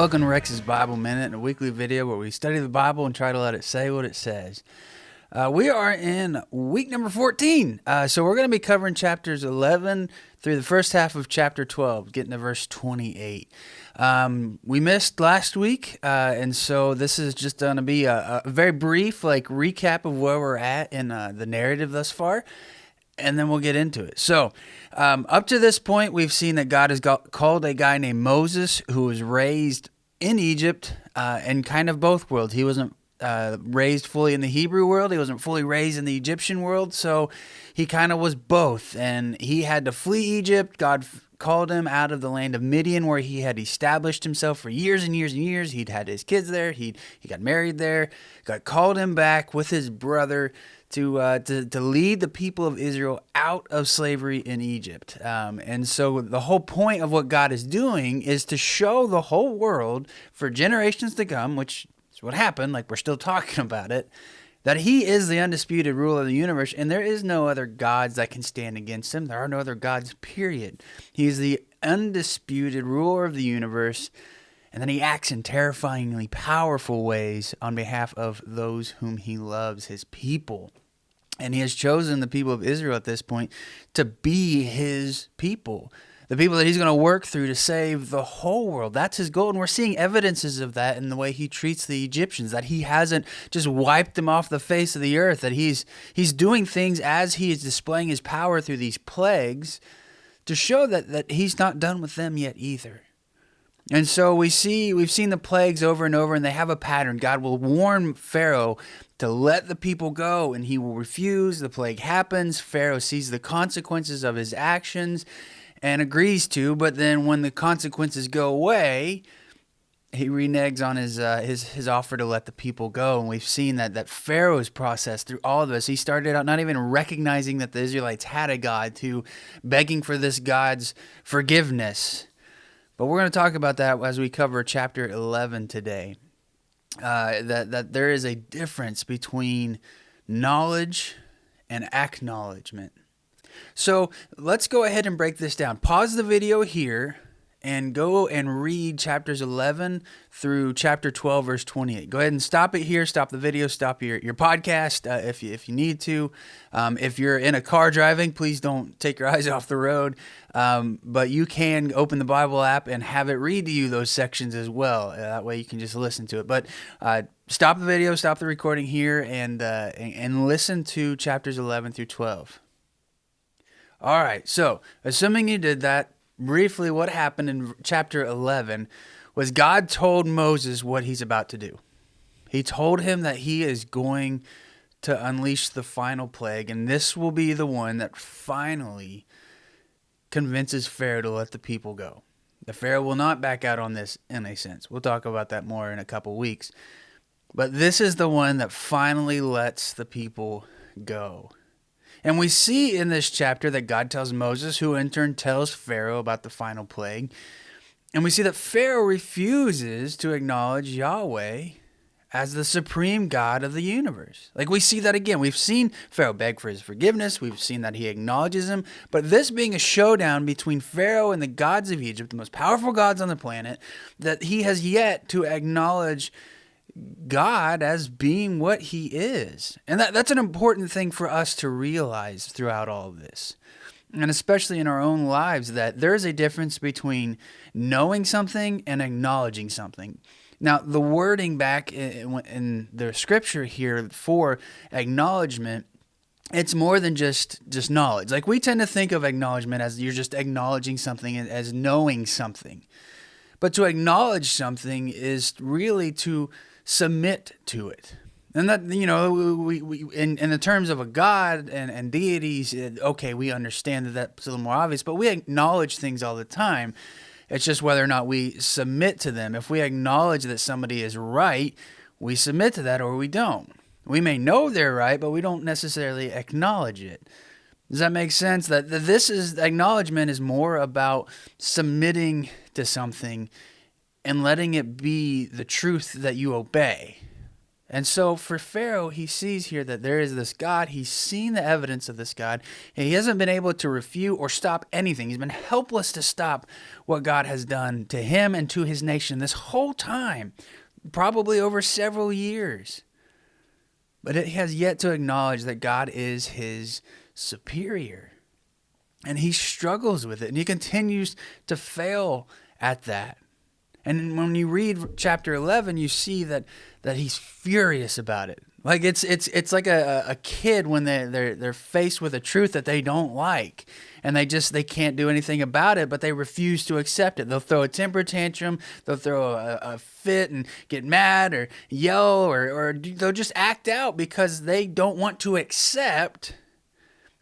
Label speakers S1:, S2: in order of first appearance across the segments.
S1: Welcome to Rex's Bible Minute, a weekly video where we study the Bible and try to let it say what it says. We are in week number 14, so we're going to be covering chapters 11 through the first half of chapter 12, getting to verse 28. We missed last week, and so this is just going to be a very brief recap of where we're at in the narrative thus far. And then we'll get into it. So, up to this point, we've seen that God has called a guy named Moses who was raised in Egypt in kind of both worlds. He wasn't raised fully in the Hebrew world. He wasn't fully raised in the Egyptian world. So he kind of was both. And he had to flee Egypt. God called him out of the land of Midian, where he had established himself for years and years and years. He'd had his kids there. He got married there. God called him back with his brother to lead the people of Israel out of slavery in Egypt. And so the whole point of what God is doing is to show the whole world for generations to come, which is what happened, like we're still talking about it, that he is the undisputed ruler of the universe, and there is no other gods that can stand against him. There are no other gods, period. He is the undisputed ruler of the universe, and then he acts in terrifyingly powerful ways on behalf of those whom he loves, his people. And he has chosen the people of Israel at this point to be his people, the people that he's going to work through to save the whole world. That's his goal. And we're seeing evidences of that in the way he treats the Egyptians, that he hasn't just wiped them off the face of the earth, that he's doing things as he is displaying his power through these plagues to show that he's not done with them yet either. And so we've seen the plagues over and over, and they have a pattern. God will warn Pharaoh to let the people go, and he will refuse. The plague happens. Pharaoh sees the consequences of his actions and agrees to, but then when the consequences go away, he reneges on his offer to let the people go. And we've seen that Pharaoh's process through all of this. He started out not even recognizing that the Israelites had a God, to begging for this God's forgiveness. But we're going to talk about that as we cover chapter 11 today. That there is a difference between knowledge and acknowledgement. So let's go ahead and break this down. Pause the video here and go and read chapters 11 through chapter 12, verse 28. Go ahead and stop it here. Stop the video. Stop your podcast if you need to. If you're in a car driving, please don't take your eyes off the road. But you can open the Bible app and have it read to you those sections as well. That way you can just listen to it. But stop the video, stop the recording here, and listen to chapters 11 through 12. All right, so assuming you did that, briefly what happened in chapter 11 was God told Moses what he's about to do. He told him that he is going to unleash the final plague, and this will be the one that finally convinces Pharaoh to let the people go. The Pharaoh will not back out on this in a sense. We'll talk about that more in a couple weeks. But this is the one that finally lets the people go. And we see in this chapter that God tells Moses, who in turn tells Pharaoh about the final plague. And we see that Pharaoh refuses to acknowledge Yahweh as the supreme God of the universe. Like we see that again. We've seen Pharaoh beg for his forgiveness. We've seen that he acknowledges him. But this being a showdown between Pharaoh and the gods of Egypt, the most powerful gods on the planet, that he has yet to acknowledge God as being what he is. And that's an important thing for us to realize throughout all of this. And especially in our own lives, that there is a difference between knowing something and acknowledging something. Now, the wording back in the scripture here for acknowledgement, it's more than just knowledge. Like we tend to think of acknowledgement as you're just acknowledging something, as knowing something. But to acknowledge something is really to submit to it. And that, we in the terms of a God and deities, okay, we understand that that's a little more obvious, but we acknowledge things all the time. It's just whether or not we submit to them. If we acknowledge that somebody is right, we submit to that or we don't. We may know they're right, but we don't necessarily acknowledge it. Does that make sense? That acknowledgement is more about submitting to something and letting it be the truth that you obey. And so for Pharaoh, he sees here that there is this God. He's seen the evidence of this God. And he hasn't been able to refute or stop anything. He's been helpless to stop what God has done to him and to his nation this whole time, probably over several years. But he has yet to acknowledge that God is his superior. And he struggles with it. And he continues to fail at that. And when you read chapter 11, you see that he's furious about it. Like it's like a kid when they're faced with a truth that they don't like, and they can't do anything about it, but they refuse to accept it. They'll throw a temper tantrum, they'll throw a fit and get mad or yell, or they'll just act out because they don't want to accept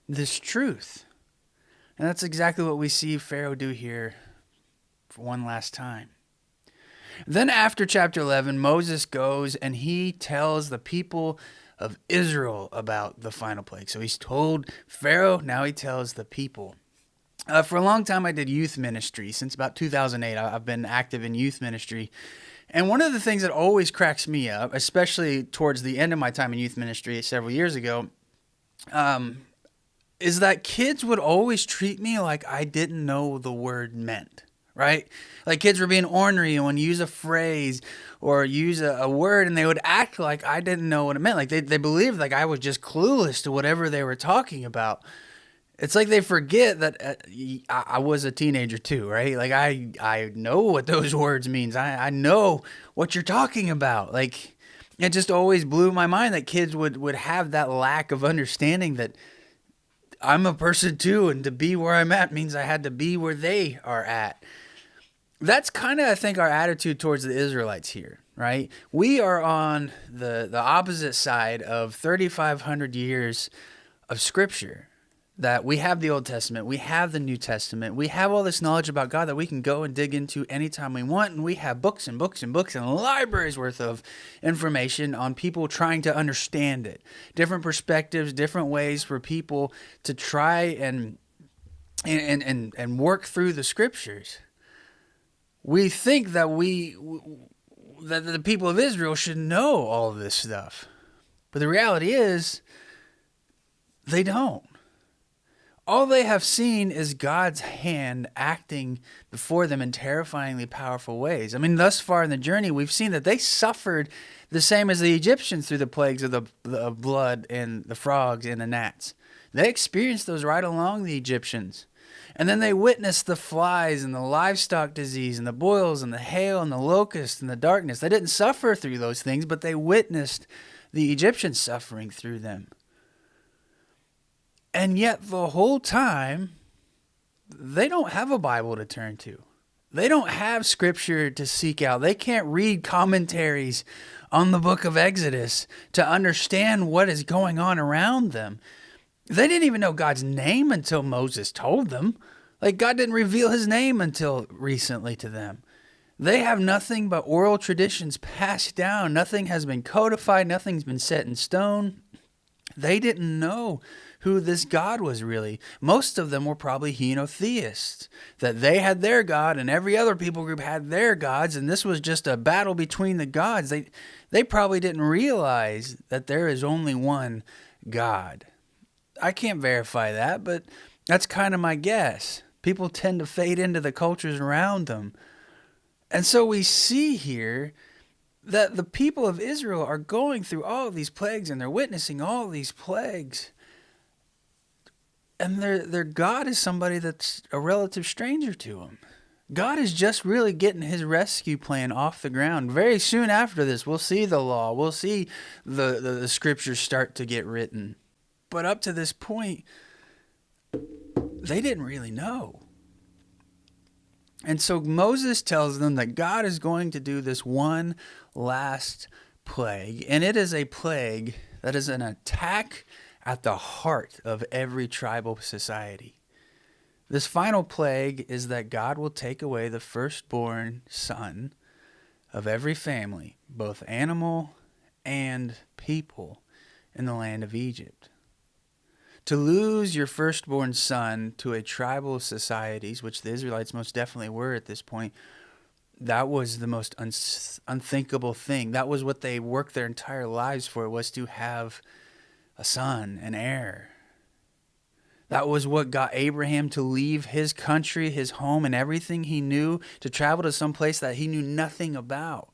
S1: this truth. And that's exactly what we see Pharaoh do here for one last time. Then after chapter 11, Moses goes and he tells the people of Israel about the final plague. So he's told Pharaoh, now he tells the people. For a long time, I did youth ministry. Since about 2008, I've been active in youth ministry. And one of the things that always cracks me up, especially towards the end of my time in youth ministry several years ago, is that kids would always treat me like I didn't know what the word meant. Right? Like kids were being ornery and would use a phrase or use a word, and they would act like I didn't know what it meant. Like they believed like I was just clueless to whatever they were talking about. It's like they forget that I was a teenager too, right? Like I know what those words means. I know what you're talking about. Like it just always blew my mind that kids would have that lack of understanding that I'm a person too, and to be where I'm at means I had to be where they are at. That's kind of, I think, our attitude towards the Israelites here, right? We are on the opposite side of 3,500 years of Scripture. That we have the Old Testament, we have the New Testament, we have all this knowledge about God that we can go and dig into anytime we want, and we have books and books and books and libraries worth of information on people trying to understand it. Different perspectives, different ways for people to try and work through the Scriptures. We think that that the people of Israel should know all of this stuff. But the reality is, they don't. All they have seen is God's hand acting before them in terrifyingly powerful ways. I mean, thus far in the journey, we've seen that they suffered the same as the Egyptians through the plagues of the blood and the frogs and the gnats. They experienced those right along the Egyptians. And then they witnessed the flies and the livestock disease and the boils and the hail and the locusts and the darkness. They didn't suffer through those things, but they witnessed the Egyptians suffering through them. And yet the whole time, they don't have a Bible to turn to. They don't have Scripture to seek out. They can't read commentaries on the book of Exodus to understand what is going on around them. They didn't even know God's name until Moses told them. Like, God didn't reveal his name until recently to them. They have nothing but oral traditions passed down. Nothing has been codified. Nothing's been set in stone. They didn't know who this God was really. Most of them were probably henotheists, that they had their God and every other people group had their gods, and this was just a battle between the gods. They probably didn't realize that there is only one God. I can't verify that, but that's kind of my guess. People tend to fade into the cultures around them. And so we see here that the people of Israel are going through all of these plagues, and they're witnessing all of these plagues. And their God is somebody that's a relative stranger to them. God is just really getting his rescue plan off the ground. Very soon after this, we'll see the law. We'll see the scriptures start to get written. But up to this point, they didn't really know. And so Moses tells them that God is going to do this one last plague. And it is a plague that is an attack at the heart of every tribal society. This final plague is that God will take away the firstborn son of every family, both animal and people, in the land of Egypt. To lose your firstborn son to a tribal societies, which the Israelites most definitely were at this point, that was the most unthinkable thing. That was what they worked their entire lives for, was to have a son, an heir. That was what got Abraham to leave his country, his home, and everything he knew to travel to some place that he knew nothing about.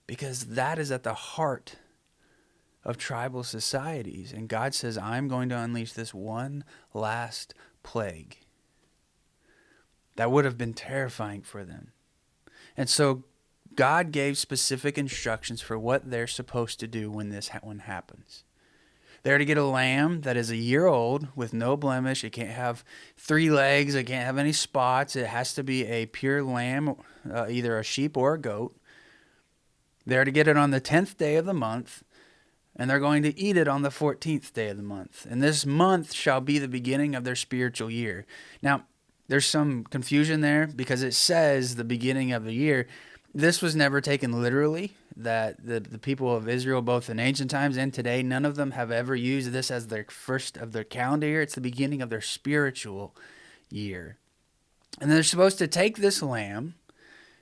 S1: Because that is at the heart of tribal societies. And God says, I'm going to unleash this one last plague. That would have been terrifying for them. And so God gave specific instructions for what they're supposed to do when this one happens. They're to get a lamb that is a year old with no blemish. It can't have 3 legs. It can't have any spots. It has to be a pure lamb, either a sheep or a goat. They're to get it on the 10th day of the month, and they're going to eat it on the 14th day of the month. And this month shall be the beginning of their spiritual year. Now, there's some confusion there because it says the beginning of the year. This was never taken literally, that the people of Israel, both in ancient times and today, none of them have ever used this as their first of their calendar year. It's the beginning of their spiritual year. And they're supposed to take this lamb,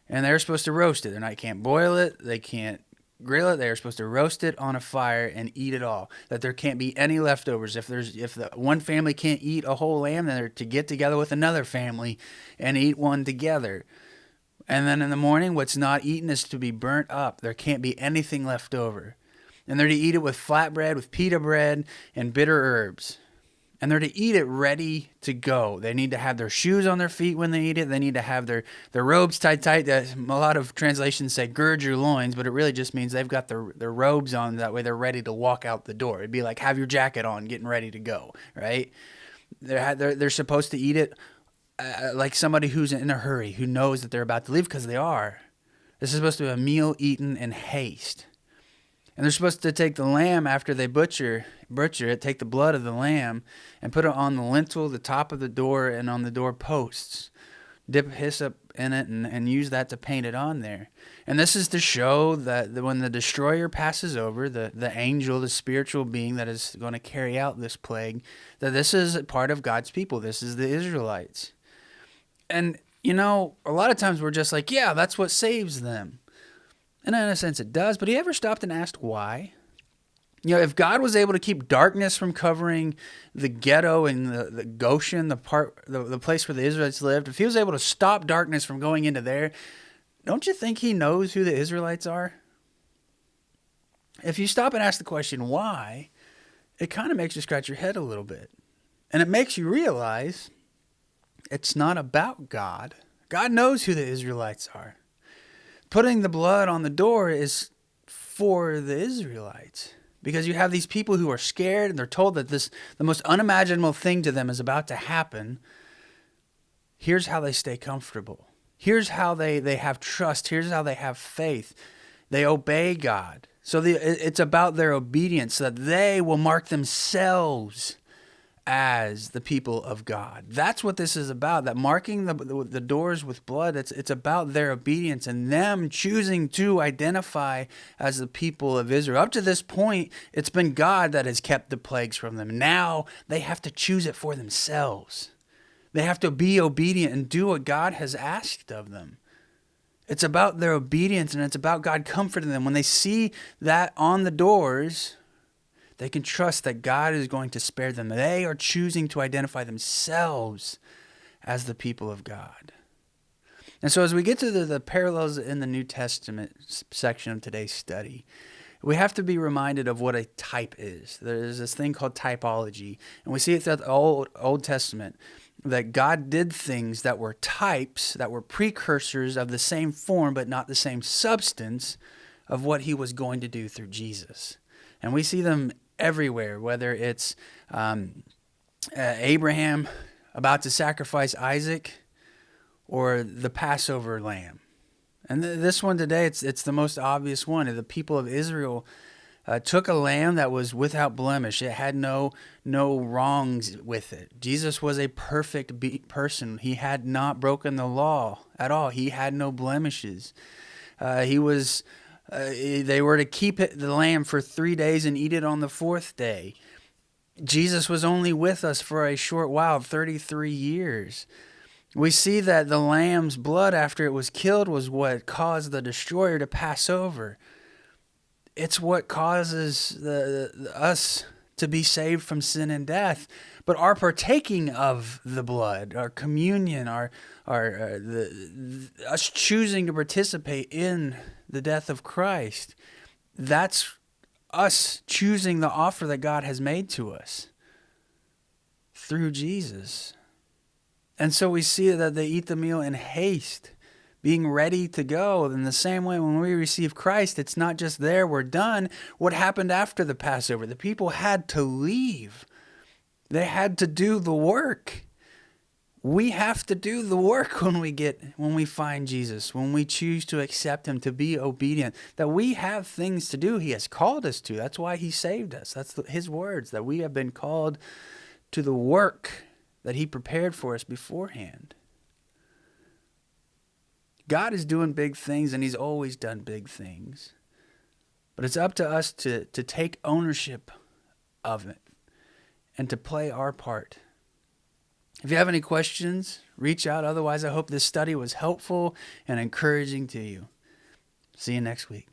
S1: and they're supposed to roast it. They can't boil it. They can't grill it. They're supposed to roast it on a fire and eat it all. That there can't be any leftovers. If the one family can't eat a whole lamb, then they're to get together with another family and eat one together. And then in the morning, what's not eaten is to be burnt up. There can't be anything left over. And they're to eat it with flatbread, with pita bread, and bitter herbs. And they're to eat it ready to go. They need to have their shoes on their feet when they eat it. They need to have their robes tied tight. A lot of translations say gird your loins, but it really just means they've got their robes on. That way they're ready to walk out the door. It'd be like have your jacket on, getting ready to go, right? They're supposed to eat it like somebody who's in a hurry, who knows that they're about to leave, because they are. This is supposed to be a meal eaten in haste. And they're supposed to take the lamb after they butcher it, take the blood of the lamb, and put it on the lintel, the top of the door, and on the door posts. Dip hyssop in it and use that to paint it on there. And this is to show that when the destroyer passes over, the angel, the spiritual being that is going to carry out this plague, that this is part of God's people. This is the Israelites. And, a lot of times we're just like, yeah, that's what saves them. And in a sense it does, but have you ever stopped and asked why? If God was able to keep darkness from covering the ghetto and the Goshen, the place where the Israelites lived, if he was able to stop darkness from going into there, don't you think he knows who the Israelites are? If you stop and ask the question why, it kind of makes you scratch your head a little bit. And it makes you realize it's not about God. God knows who the Israelites are. Putting the blood on the door is for the Israelites, because you have these people who are scared and they're told that the most unimaginable thing to them is about to happen. Here's how they stay comfortable. Here's how they have trust. Here's how they have faith. They obey God. So it's about their obedience, so that they will mark themselves as the people of God. That's what this is about, that marking the doors with blood. It's about their obedience and them choosing to identify as the people of Israel. Up to this point, it's been God that has kept the plagues from them. Now they have to choose it for themselves. They have to be obedient and do what God has asked of them. It's about their obedience, and it's about God comforting them. When they see that on the doors, they can trust that God is going to spare them. They are choosing to identify themselves as the people of God. And so as we get to the parallels in the New Testament section of today's study, we have to be reminded of what a type is. There's this thing called typology, and we see it throughout the Old Testament, that God did things that were types, that were precursors of the same form but not the same substance of what he was going to do through Jesus. And we see them everywhere, whether it's Abraham about to sacrifice Isaac or the Passover lamb. And this one today, it's the most obvious one. The people of Israel took a lamb that was without blemish. It had no wrongs with it. Jesus was a perfect person. He had not broken the law at all. He had no blemishes. They were to keep the lamb for 3 days and eat it on the 4th day. Jesus was only with us for a short while, 33 years. We see that the lamb's blood after it was killed was what caused the destroyer to pass over. It's what causes us to be saved from sin and death. But our partaking of the blood, our communion, us choosing to participate in the death of Christ, that's us choosing the offer that God has made to us through Jesus. And so we see that they eat the meal in haste, being ready to go. In the same way, when we receive Christ, it's not just there, we're done. What happened after the Passover? The people had to leave. They had to do the work. We have to do the work when we find Jesus, when we choose to accept him, to be obedient, that we have things to do. He has called us to. That's why he saved us. That's his words, that we have been called to the work that he prepared for us beforehand. God is doing big things, and he's always done big things. But it's up to us to take ownership of it and to play our part. If you have any questions, reach out. Otherwise, I hope this study was helpful and encouraging to you. See you next week.